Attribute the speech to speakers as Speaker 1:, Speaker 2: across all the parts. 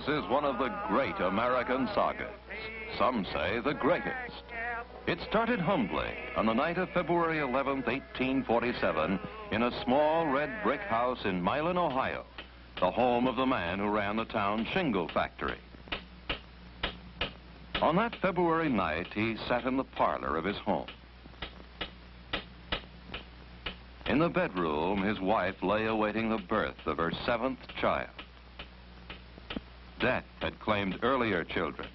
Speaker 1: is one of the great American sagas. Some say the greatest. It started humbly on the night of February 11th, 1847, in a small red brick house in Milan, Ohio, the home of the man who ran the town shingle factory. On that February night, he sat in the parlor of his home. In the bedroom, his wife lay awaiting the birth of her 7th child. Death had claimed earlier children.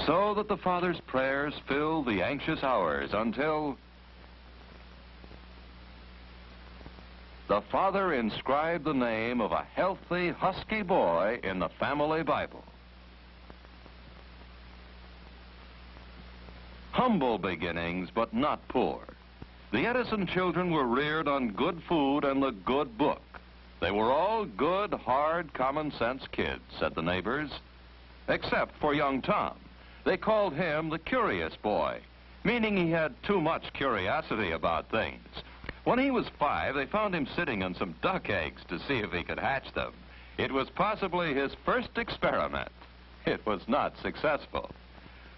Speaker 1: So that the father's prayers filled the anxious hours until the father inscribed the name of a healthy, husky boy in the family Bible. Humble beginnings, but not poor. The Edison children were reared on good food and the good book. They were all good, hard, common-sense kids, said the neighbors, except for young Tom. They called him the curious boy, meaning he had too much curiosity about things. When he was 5, they found him sitting on some duck eggs to see if he could hatch them. It was possibly his first experiment. It was not successful.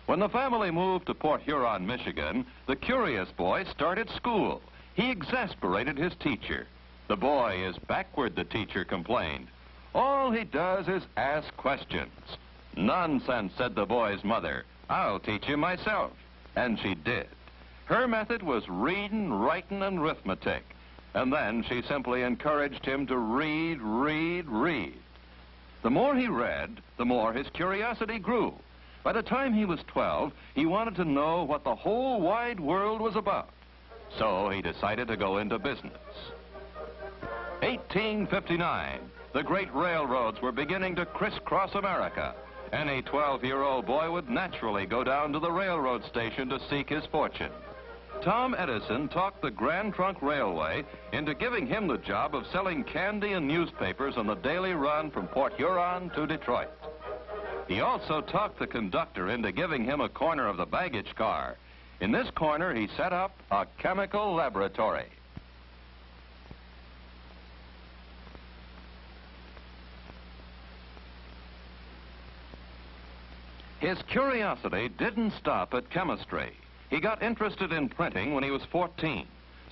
Speaker 1: When the family moved to Port Huron, Michigan, the curious boy started school. He exasperated his teacher. The boy is backward, the teacher complained. All he does is ask questions. Nonsense, said the boy's mother. I'll teach you myself. And she did. Her method was reading, writing, and arithmetic. And then she simply encouraged him to read, read, read. The more he read, the more his curiosity grew. By the time he was 12, he wanted to know what the whole wide world was about. So he decided to go into business. 1859, the great railroads were beginning to crisscross America. Any 12-year-old boy would naturally go down to the railroad station to seek his fortune. Tom Edison talked the Grand Trunk Railway into giving him the job of selling candy and newspapers on the daily run from Port Huron to Detroit. He also talked the conductor into giving him a corner of the baggage car. In this corner, he set up a chemical laboratory. His curiosity didn't stop at chemistry. He got interested in printing when he was 14.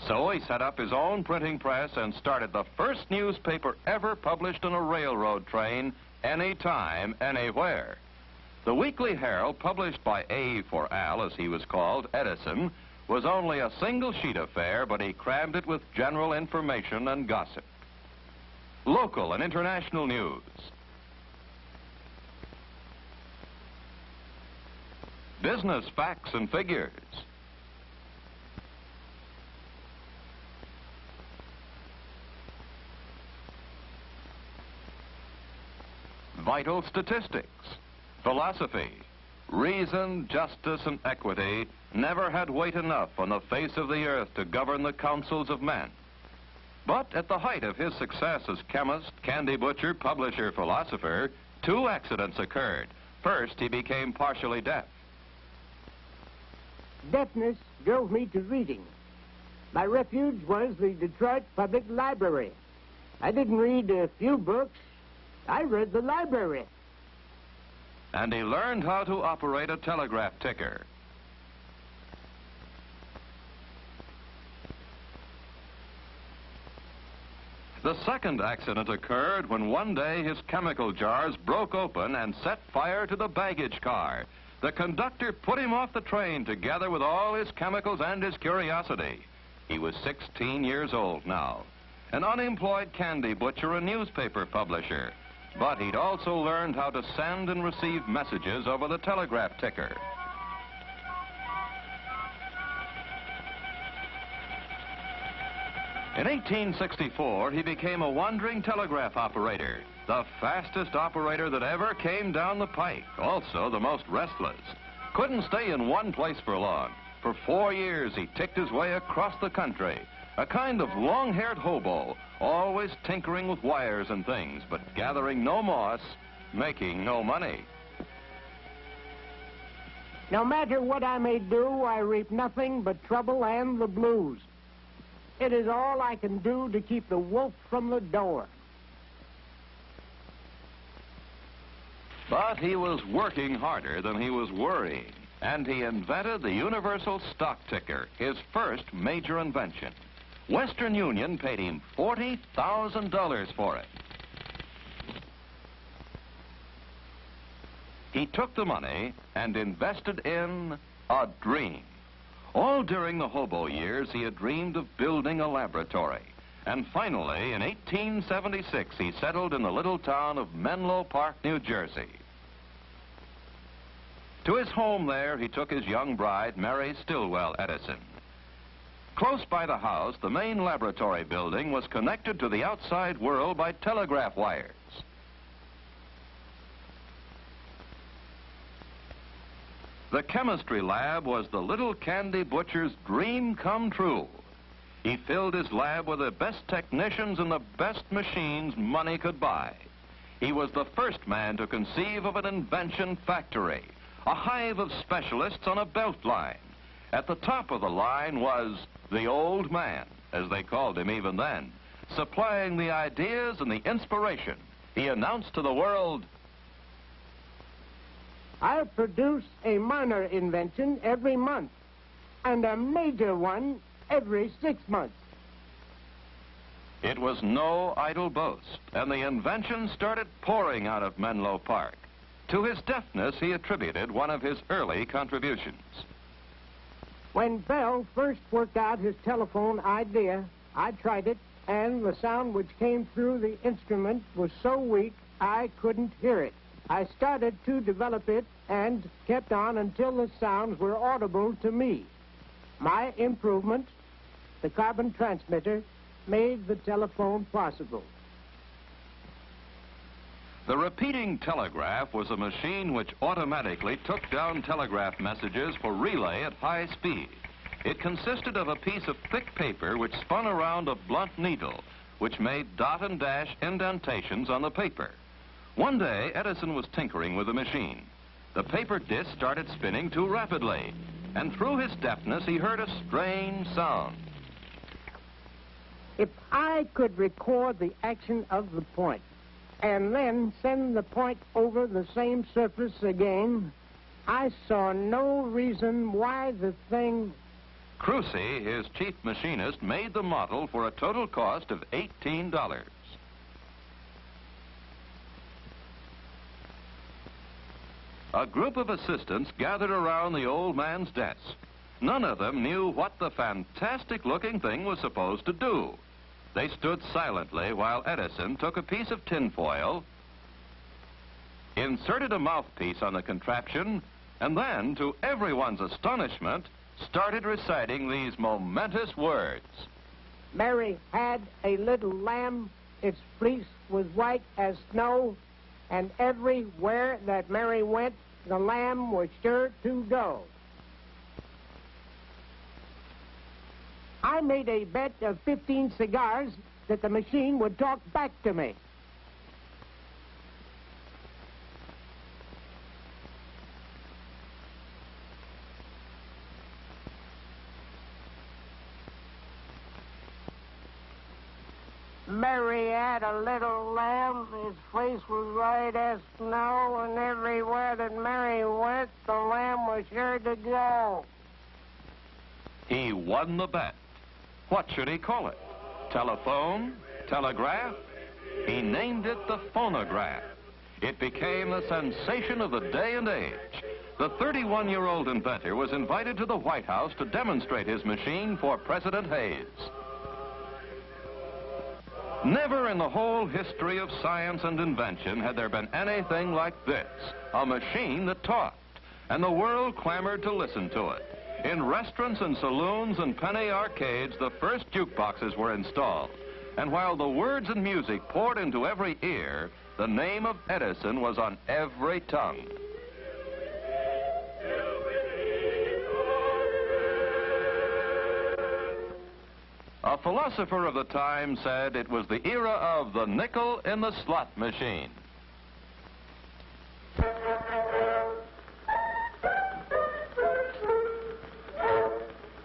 Speaker 1: So he set up his own printing press and started the first newspaper ever published on a railroad train, anytime, anywhere. The Weekly Herald, published by A for Al, as he was called, Edison, was only a single sheet affair, but he crammed it with general information and gossip. Local and international news. Business facts and figures. Vital statistics. Philosophy. Reason, justice, and equity never had weight enough on the face of the earth to govern the councils of men. But at the height of his success as chemist, candy butcher, publisher, philosopher, 2 accidents occurred. First, he became partially deaf.
Speaker 2: Deafness drove me to reading. My refuge was the Detroit Public Library. I didn't read a few books. I read the library.
Speaker 1: And he learned how to operate a telegraph ticker. The second accident occurred when one day his chemical jars broke open and set fire to the baggage car. The conductor put him off the train together with all his chemicals and his curiosity. He was 16 years old now, an unemployed candy butcher and newspaper publisher. But he'd also learned how to send and receive messages over the telegraph ticker. In 1864, he became a wandering telegraph operator, the fastest operator that ever came down the pike, also the most restless. Couldn't stay in one place for long. For 4 years, he ticked his way across the country, a kind of long-haired hobo, always tinkering with wires and things, but gathering no moss, making no money.
Speaker 2: No matter what I may do, I reap nothing but trouble and the blues. It is all I can do to keep the wolf from the door.
Speaker 1: But he was working harder than he was worrying, and he invented the universal stock ticker, his first major invention. Western Union paid him $40,000 for it. He took the money and invested in a dream. All during the hobo years, he had dreamed of building a laboratory. And finally, in 1876, he settled in the little town of Menlo Park, New Jersey. To his home there, he took his young bride, Mary Stillwell Edison. Close by the house, the main laboratory building was connected to the outside world by telegraph wires. The chemistry lab was the little candy butcher's dream come true. He filled his lab with the best technicians and the best machines money could buy. He was the first man to conceive of an invention factory, a hive of specialists on a belt line. At the top of the line was the old man, as they called him even then, supplying the ideas and the inspiration. He announced to the world,
Speaker 2: I produce a minor invention every month and a major one every 6 months.
Speaker 1: It was no idle boast, and the inventions started pouring out of Menlo Park. To his deafness, he attributed one of his early contributions.
Speaker 2: When Bell first worked out his telephone idea, I tried it, and the sound which came through the instrument was so weak I couldn't hear it. I started to develop it and kept on until the sounds were audible to me. My improvement, the carbon transmitter, made the telephone possible.
Speaker 1: The repeating telegraph was a machine which automatically took down telegraph messages for relay at high speed. It consisted of a piece of thick paper which spun around a blunt needle, which made dot and dash indentations on the paper. One day, Edison was tinkering with the machine. The paper disc started spinning too rapidly, and through his deafness, he heard a strange sound.
Speaker 2: If I could record the action of the point and then send the point over the same surface again, I saw no reason why the thing...
Speaker 1: Crucy, his chief machinist, made the model for a total cost of $18. A group of assistants gathered around the old man's desk. None of them knew what the fantastic-looking thing was supposed to do. They stood silently while Edison took a piece of tinfoil, inserted a mouthpiece on the contraption, and then, to everyone's astonishment, started reciting these momentous words.
Speaker 2: Mary had a little lamb, its fleece was white as snow, and everywhere that Mary went, the lamb was sure to go. I made a bet of 15 cigars that the machine would talk back to me. Mary had a little lamb, his face was white as snow, and everywhere that Mary went, the lamb was sure to go.
Speaker 1: He won the bet. What should he call it? Telephone? Telegraph? He named it the phonograph. It became the sensation of the day and age. The 31-year-old inventor was invited to the White House to demonstrate his machine for President Hayes. Never in the whole history of science and invention had there been anything like this, a machine that talked, and the world clamored to listen to it. In restaurants and saloons and penny arcades, the first jukeboxes were installed, and while the words and music poured into every ear, the name of Edison was on every tongue. A philosopher of the time said it was the era of the nickel in the slot machine.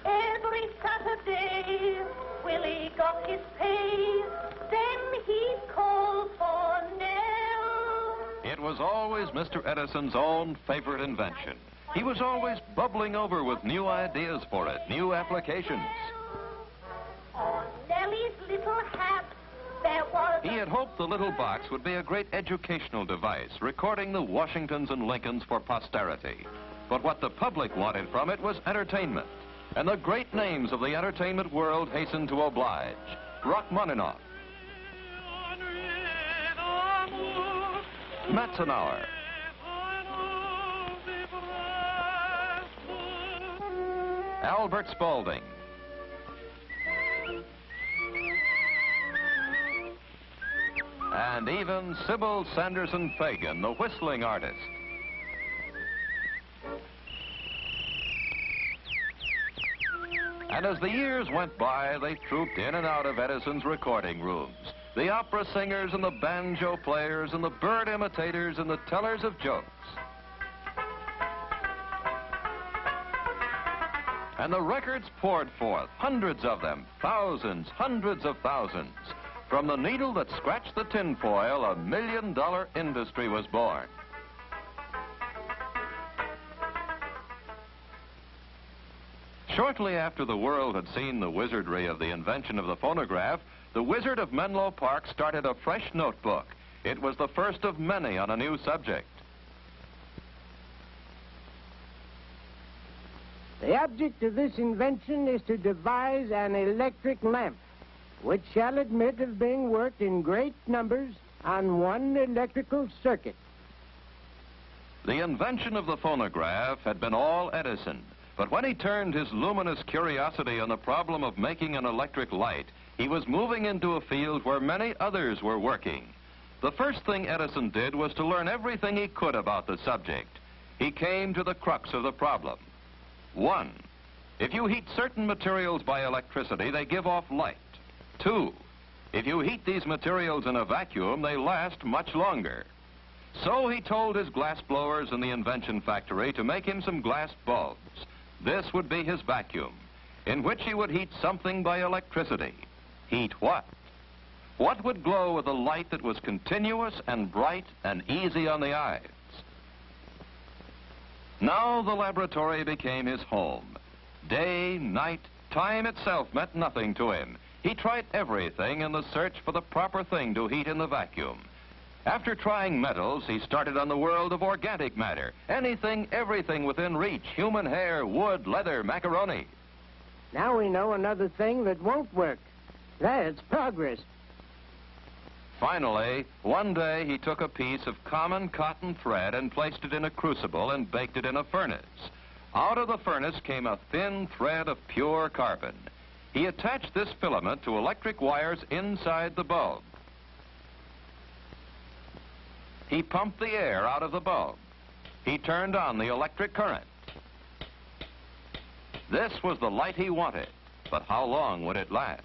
Speaker 3: Every Saturday, Willie got his pay, then he'd call for Nell.
Speaker 1: It was always Mr. Edison's own favorite invention. He was always bubbling over with new ideas for it, new applications.
Speaker 3: On Nellie's little hat, there was...
Speaker 1: He had hoped the little box would be a great educational device, recording the Washingtons and Lincolns for posterity. But what the public wanted from it was entertainment. And the great names of the entertainment world hastened to oblige. Rachmaninoff, Metzenauer, Albert Spaulding, and even Sybil Sanderson Fagan, the whistling artist. And as the years went by, they trooped in and out of Edison's recording rooms. The opera singers and the banjo players and the bird imitators and the tellers of jokes. And the records poured forth, hundreds of them, thousands, hundreds of thousands. From the needle that scratched the tinfoil, $1 million industry was born. Shortly after the world had seen the wizardry of the invention of the phonograph, the Wizard of Menlo Park started a fresh notebook. It was the first of many on a new subject.
Speaker 2: The object of this invention is to devise an electric lamp, which shall admit of being worked in great numbers on one electrical circuit.
Speaker 1: The invention of the phonograph had been all Edison, but when he turned his luminous curiosity on the problem of making an electric light, he was moving into a field where many others were working. The first thing Edison did was to learn everything he could about the subject. He came to the crux of the problem. 1, if you heat certain materials by electricity, they give off light. 2, if you heat these materials in a vacuum, they last much longer. So he told his glass blowers in the invention factory to make him some glass bulbs. This would be his vacuum, in which he would heat something by electricity. Heat what? What would glow with a light that was continuous and bright and easy on the eyes? Now the laboratory became his home. Day, night, time itself meant nothing to him. He tried everything in the search for the proper thing to heat in the vacuum. After trying metals, he started on the world of organic matter. Anything, everything within reach. Human hair, wood, leather, macaroni.
Speaker 2: Now we know another thing that won't work. That's progress.
Speaker 1: Finally, one day he took a piece of common cotton thread and placed it in a crucible and baked it in a furnace. Out of the furnace came a thin thread of pure carbon. He attached this filament to electric wires inside the bulb. He pumped the air out of the bulb. He turned on the electric current. This was the light he wanted, but how long would it last?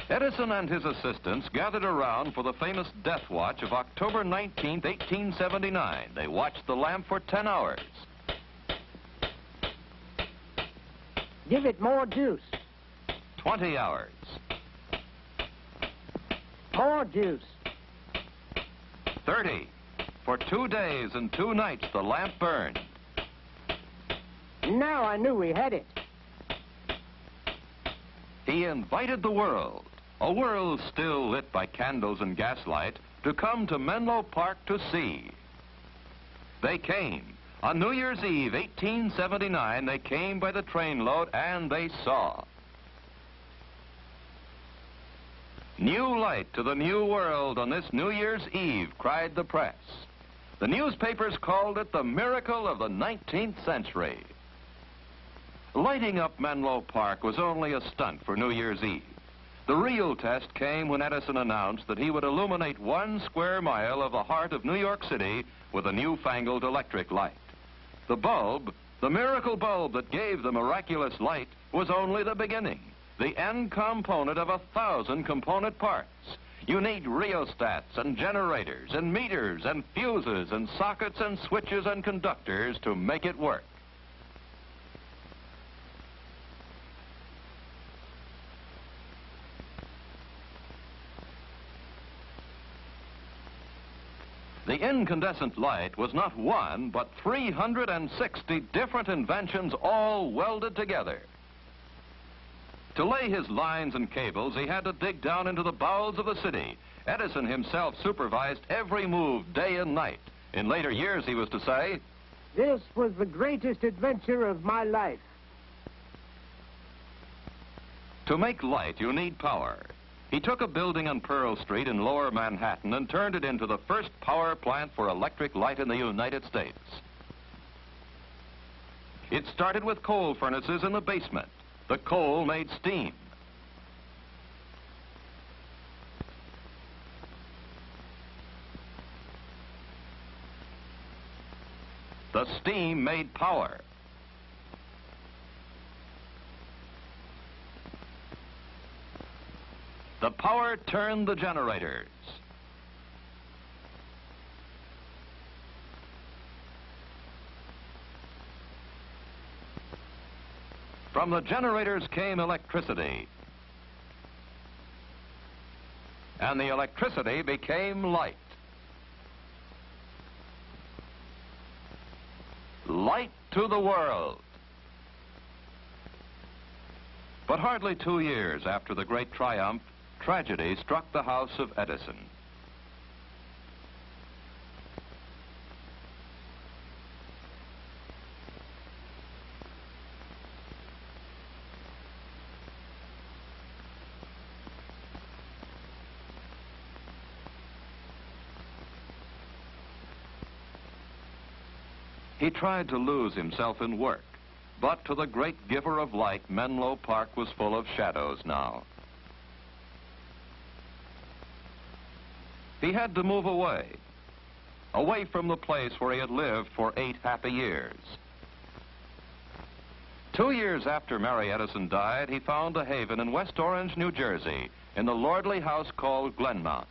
Speaker 1: Edison and his assistants gathered around for the famous death watch of October 19, 1879. They watched the lamp for 10 hours.
Speaker 2: Give it more juice.
Speaker 1: 20 hours.
Speaker 2: More juice.
Speaker 1: 30. For 2 days and 2 nights, the lamp burned.
Speaker 2: Now I knew we had it.
Speaker 1: He invited the world, a world still lit by candles and gaslight, to come to Menlo Park to see. They came. On New Year's Eve, 1879, they came by the trainload and they saw. New light to the new world on this New Year's Eve, cried the press. The newspapers called it the miracle of the 19th century. Lighting up Menlo Park was only a stunt for New Year's Eve. The real test came when Edison announced that he would illuminate 1 square mile of the heart of New York City with a newfangled electric light. The bulb, the miracle bulb that gave the miraculous light, was only the beginning, the end component of 1,000 component parts. You need rheostats and generators and meters and fuses and sockets and switches and conductors to make it work. The incandescent light was not one, but 360 different inventions all welded together. To lay his lines and cables, he had to dig down into the bowels of the city. Edison himself supervised every move day and night. In later years, he was to say,
Speaker 2: "This was the greatest adventure of my life."
Speaker 1: To make light, you need power. He took a building on Pearl Street in Lower Manhattan and turned it into the first power plant for electric light in the United States. It started with coal furnaces in the basement. The coal made steam. The steam made power. The power turned the generators. From the generators came electricity. And the electricity became light. Light to the world. But hardly 2 years after the great triumph, tragedy struck the house of Edison. He tried to lose himself in work, but to the great giver of light, Menlo Park was full of shadows now. He had to move away from the place where he had lived for 8 happy years. 2 years after Mary Edison died, he found a haven in West Orange, New Jersey, in the lordly house called Glenmount.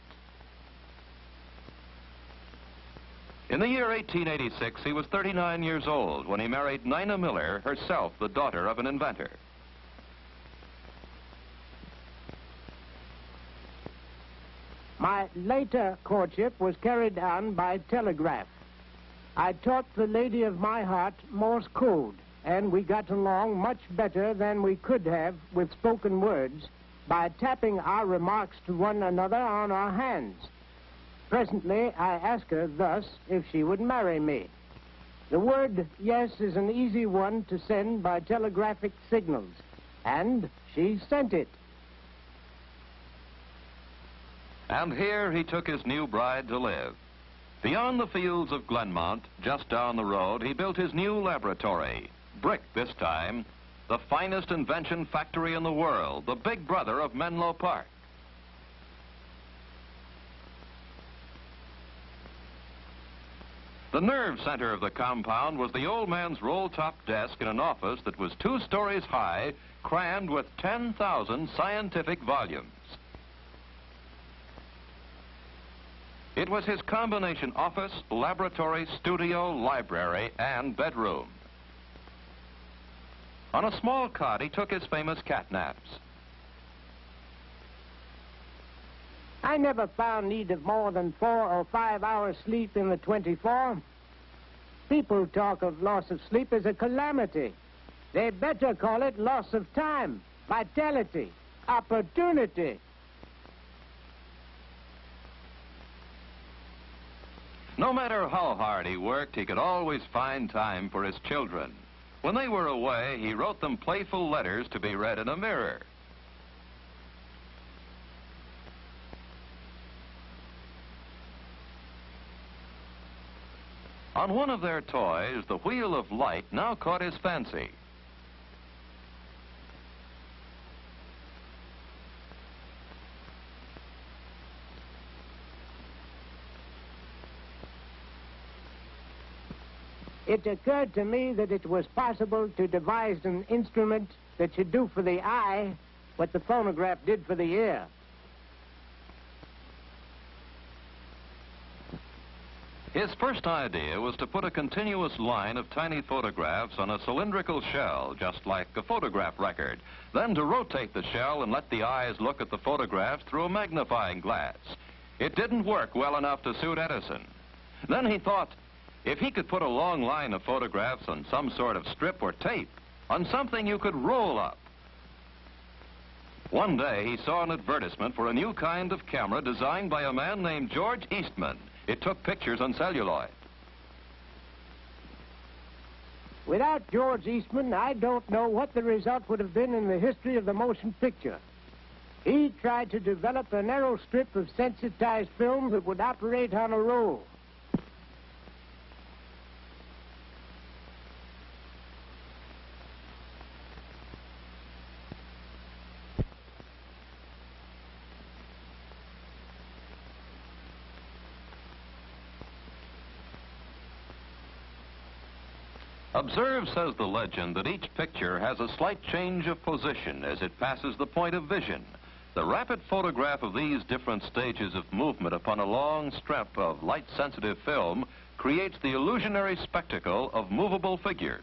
Speaker 1: In the year 1886, he was 39 years old when he married Nina Miller, herself the daughter of an inventor.
Speaker 2: My later courtship was carried on by telegraph. I taught the lady of my heart Morse code, and we got along much better than we could have with spoken words by tapping our remarks to one another on our hands. Presently, I asked her thus if she would marry me. The word yes is an easy one to send by telegraphic signals, and she sent it.
Speaker 1: And here he took his new bride to live. Beyond the fields of Glenmount, just down the road, he built his new laboratory. Brick this time, the finest invention factory in the world, the big brother of Menlo Park. The nerve center of the compound was the old man's roll-top desk in an office that was 2 stories high, crammed with 10,000 scientific volumes. It was his combination office, laboratory, studio, library, and bedroom. On a small cot, he took his famous cat naps.
Speaker 2: I never found need of more than 4 or 5 hours sleep in the 24. People talk of loss of sleep as a calamity. They better call it loss of time, vitality, opportunity.
Speaker 1: No matter how hard he worked, he could always find time for his children. When they were away, he wrote them playful letters to be read in a mirror. On one of their toys, the wheel of light now caught his fancy.
Speaker 2: It occurred to me that it was possible to devise an instrument that should do for the eye what the phonograph did for the ear.
Speaker 1: His first idea was to put a continuous line of tiny photographs on a cylindrical shell, just like a photograph record, then to rotate the shell and let the eyes look at the photographs through a magnifying glass. It didn't work well enough to suit Edison. Then he thought, if he could put a long line of photographs on some sort of strip or tape, on something you could roll up. One day he saw an advertisement for a new kind of camera designed by a man named George Eastman. It took pictures on celluloid.
Speaker 2: Without George Eastman, I don't know what the result would have been in the history of the motion picture. He tried to develop a narrow strip of sensitized film that would operate on a roll.
Speaker 1: Observe, says the legend, that each picture has a slight change of position as it passes the point of vision. The rapid photograph of these different stages of movement upon a long strip of light-sensitive film creates the illusionary spectacle of movable figures.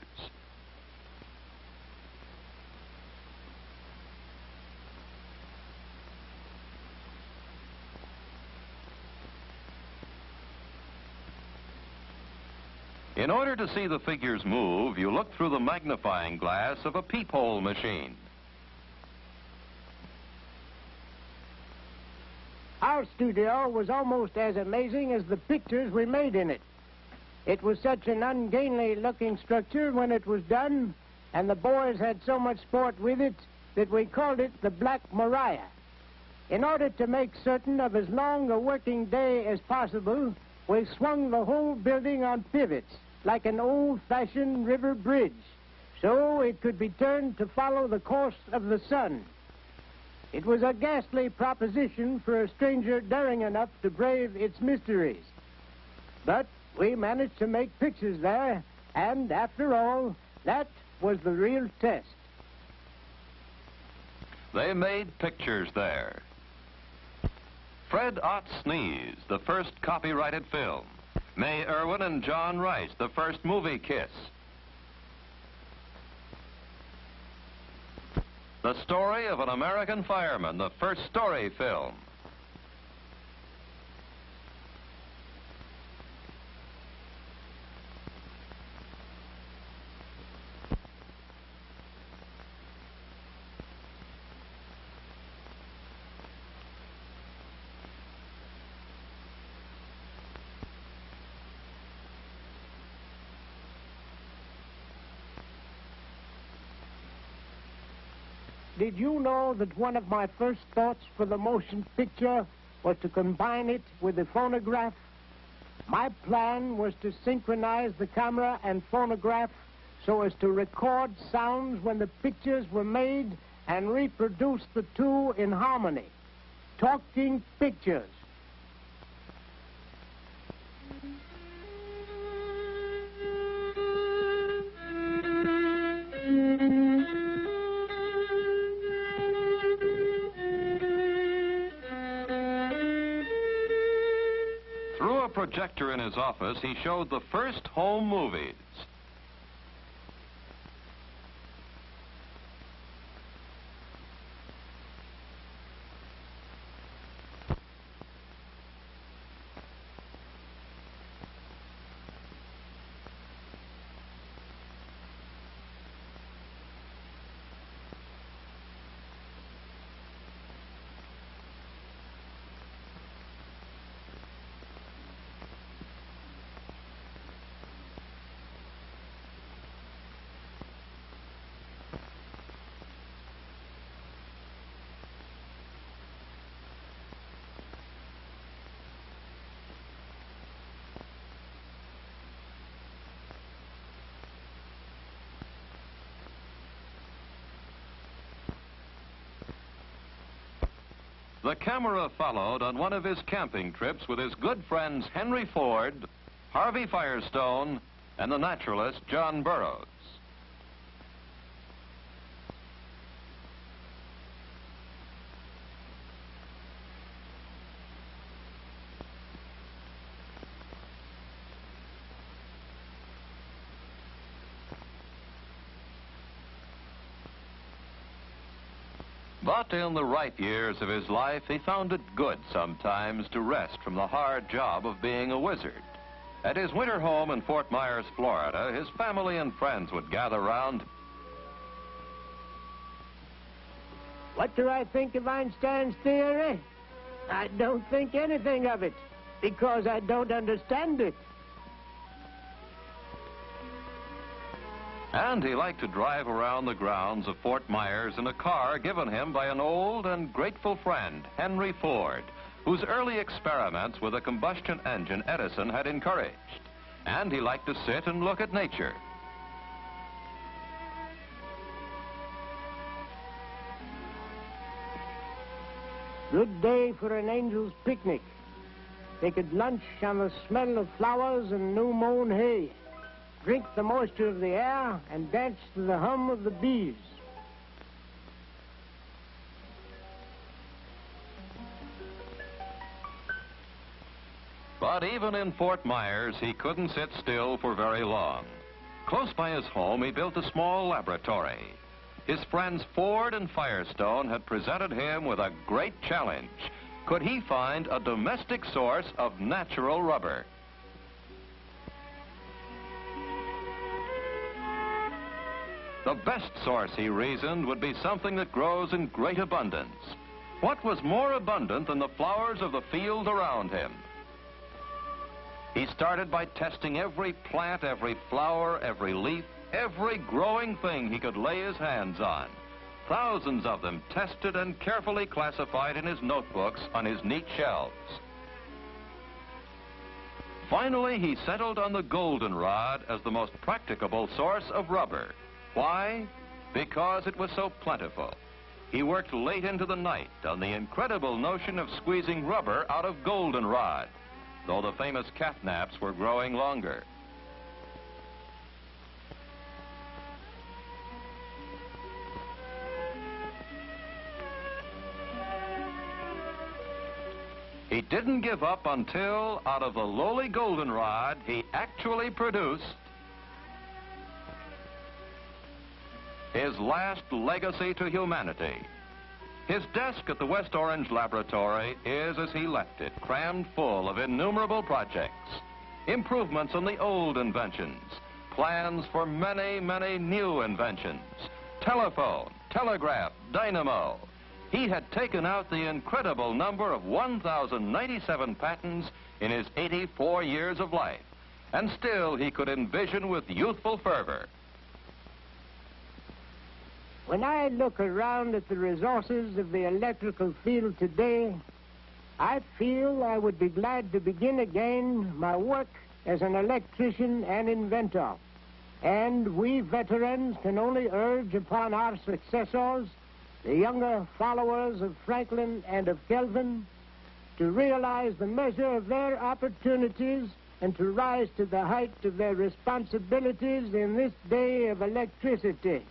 Speaker 1: In order to see the figures move, you look through the magnifying glass of a peephole machine.
Speaker 2: Our studio was almost as amazing as the pictures we made in it. It was such an ungainly-looking structure when it was done, and the boys had so much sport with it that we called it the Black Maria. In order to make certain of as long a working day as possible, we swung the whole building on pivots, like an old-fashioned river bridge, so it could be turned to follow the course of the sun. It was a ghastly proposition for a stranger daring enough to brave its mysteries. But we managed to make pictures there, and after all, that was the real test.
Speaker 1: They made pictures there. Fred Ott Sneeze, the first copyrighted film. May Irwin and John Rice, the first movie kiss. The story of an American fireman, the first story film.
Speaker 2: Did you know that one of my first thoughts for the motion picture was to combine it with the phonograph? My plan was to synchronize the camera and phonograph so as to record sounds when the pictures were made and reproduce the two in harmony. Talking pictures.
Speaker 1: Through a projector in his office, he showed the first home movies. The camera followed on one of his camping trips with his good friends Henry Ford, Harvey Firestone, and the naturalist John Burroughs. But in the ripe years of his life, he found it good sometimes to rest from the hard job of being a wizard. At his winter home in Fort Myers, Florida, his family and friends would gather round.
Speaker 2: What do I think of Einstein's theory? I don't think anything of it, because I don't understand it.
Speaker 1: And he liked to drive around the grounds of Fort Myers in a car given him by an old and grateful friend, Henry Ford, whose early experiments with a combustion engine Edison had encouraged. And he liked to sit and look at nature.
Speaker 2: Good day for an angel's picnic. They could lunch on the smell of flowers and new-mown hay, drink the moisture of the air, and dance to the hum of the bees.
Speaker 1: But even in Fort Myers, he couldn't sit still for very long. Close by his home, he built a small laboratory. His friends Ford and Firestone had presented him with a great challenge. Could he find a domestic source of natural rubber? The best source, he reasoned, would be something that grows in great abundance. What was more abundant than the flowers of the field around him? He started by testing every plant, every flower, every leaf, every growing thing he could lay his hands on. Thousands of them tested and carefully classified in his notebooks on his neat shelves. Finally, he settled on the goldenrod as the most practicable source of rubber. Why? Because it was so plentiful. He worked late into the night on the incredible notion of squeezing rubber out of goldenrod, though the famous catnaps were growing longer. He didn't give up until, out of the lowly goldenrod, he actually produced his last legacy to humanity. His desk at the West Orange Laboratory is, as he left it, crammed full of innumerable projects, improvements on the old inventions, plans for many, many new inventions, telephone, telegraph, dynamo. He had taken out the incredible number of 1,097 patents in his 84 years of life, and still he could envision with youthful fervor.
Speaker 2: When I look around at the resources of the electrical field today, I feel I would be glad to begin again my work as an electrician and inventor. And we veterans can only urge upon our successors, the younger followers of Franklin and of Kelvin, to realize the measure of their opportunities and to rise to the height of their responsibilities in this day of electricity.